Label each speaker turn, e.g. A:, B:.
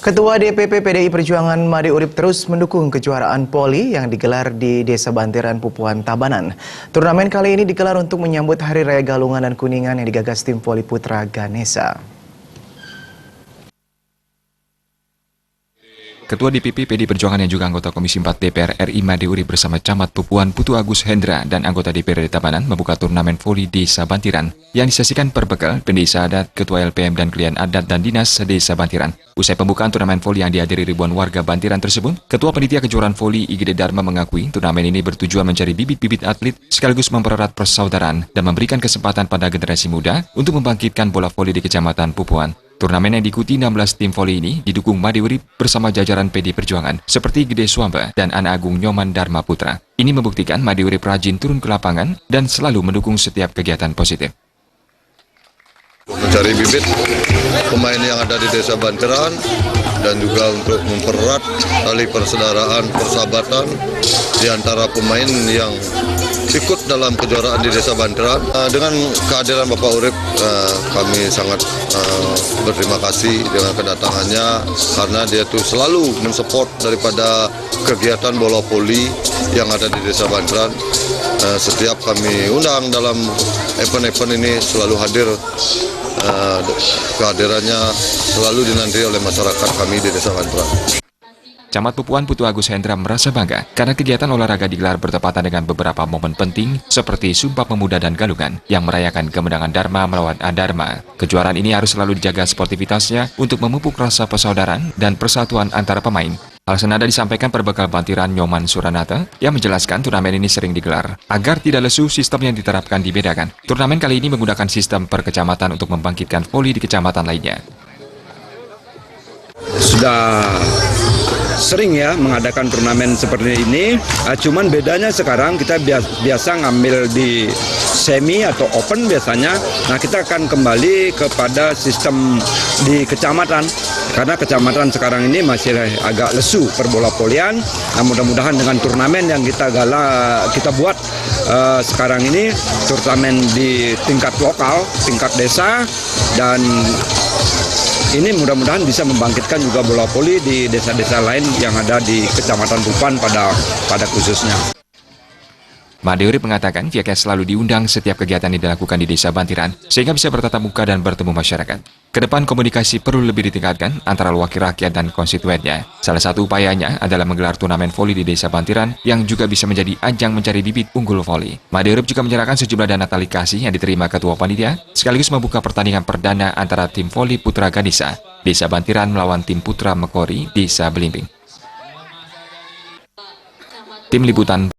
A: Ketua DPP PDI Perjuangan Made Urip terus mendukung kejuaraan Poli yang digelar di Desa Bantiran, Pupuan, Tabanan. Turnamen kali ini digelar untuk menyambut Hari Raya Galungan dan Kuningan yang digagas tim Voli Putra Ganesha.
B: Ketua DPP PDI Perjuangan yang juga anggota Komisi 4 DPR RI Made Urip bersama Camat Pupuan Putu Agus Hendra dan anggota DPRD Tabanan membuka turnamen voli Desa Bantiran yang disaksikan perbekal pendesa adat, ketua LPM dan klien adat dan dinas Desa Bantiran. Usai pembukaan turnamen voli yang dihadiri ribuan warga Bantiran tersebut, Ketua Panitia Kejuaraan Voli IGD Dharma mengakui turnamen ini bertujuan mencari bibit-bibit atlet sekaligus mempererat persaudaraan dan memberikan kesempatan pada generasi muda untuk membangkitkan bola voli di Kecamatan Pupuan. Turnamen yang diikuti 16 tim voli ini didukung Made Urip bersama jajaran PDI Perjuangan seperti Gede Swamba dan Anak Agung Nyoman Dharma Putra. Ini membuktikan Made Urip rajin turun ke lapangan dan selalu mendukung setiap kegiatan positif.
C: Mencari bibit pemain yang ada di Desa Bantiran dan juga untuk mempererat tali persaudaraan, persahabatan di antara pemain yang ikut dalam kejuaraan di Desa Bantiran. Dengan kehadiran Bapak Urip, kami sangat berterima kasih dengan kedatangannya karena dia tuh selalu mensupport daripada kegiatan bola voli yang ada di Desa Bantiran. Setiap kami undang dalam event-event ini selalu hadir. Kehadirannya selalu dinanti oleh masyarakat kami di Desa Bantiran.
B: Camat Pupuan Putu Agus Hendra merasa bangga karena kegiatan olahraga digelar bertepatan dengan beberapa momen penting seperti Sumpah Pemuda dan Galungan yang merayakan kemenangan Dharma melawan Adharma. Kejuaraan ini harus selalu dijaga sportivitasnya untuk memupuk rasa persaudaraan dan persatuan antara pemain. Hal senada disampaikan perbekal Bantiran Nyoman Suranata yang menjelaskan turnamen ini sering digelar agar tidak lesu sistem yang diterapkan dibedakan. Turnamen kali ini menggunakan sistem per kecamatan untuk membangkitkan voli di kecamatan lainnya.
D: Sudah sering ya mengadakan turnamen seperti ini, cuman bedanya sekarang kita biasa ngambil di semi atau open biasanya. Nah, kita akan kembali kepada sistem di kecamatan karena kecamatan sekarang ini masih agak lesu perbola volian. Nah, mudah-mudahan dengan turnamen yang kita buat sekarang ini, turnamen di tingkat lokal, tingkat desa, dan ini mudah-mudahan bisa membangkitkan juga bola voli di desa-desa lain yang ada di Kecamatan Pupuan pada khususnya.
B: Made Urip mengatakan pihaknya selalu diundang setiap kegiatan yang dilakukan di Desa Bantiran sehingga bisa bertatap muka dan bertemu masyarakat. Kedepan komunikasi perlu lebih ditingkatkan antara wakil rakyat dan konstituennya. Salah satu upayanya adalah menggelar turnamen voli di Desa Bantiran yang juga bisa menjadi ajang mencari bibit unggul voli. Made Urip juga menyerahkan sejumlah dana tali kasih yang diterima Ketua Panitia sekaligus membuka pertandingan perdana antara tim voli Putra Ganesha Desa Bantiran melawan tim Putra Mekori Desa Belimbing. Tim Liputan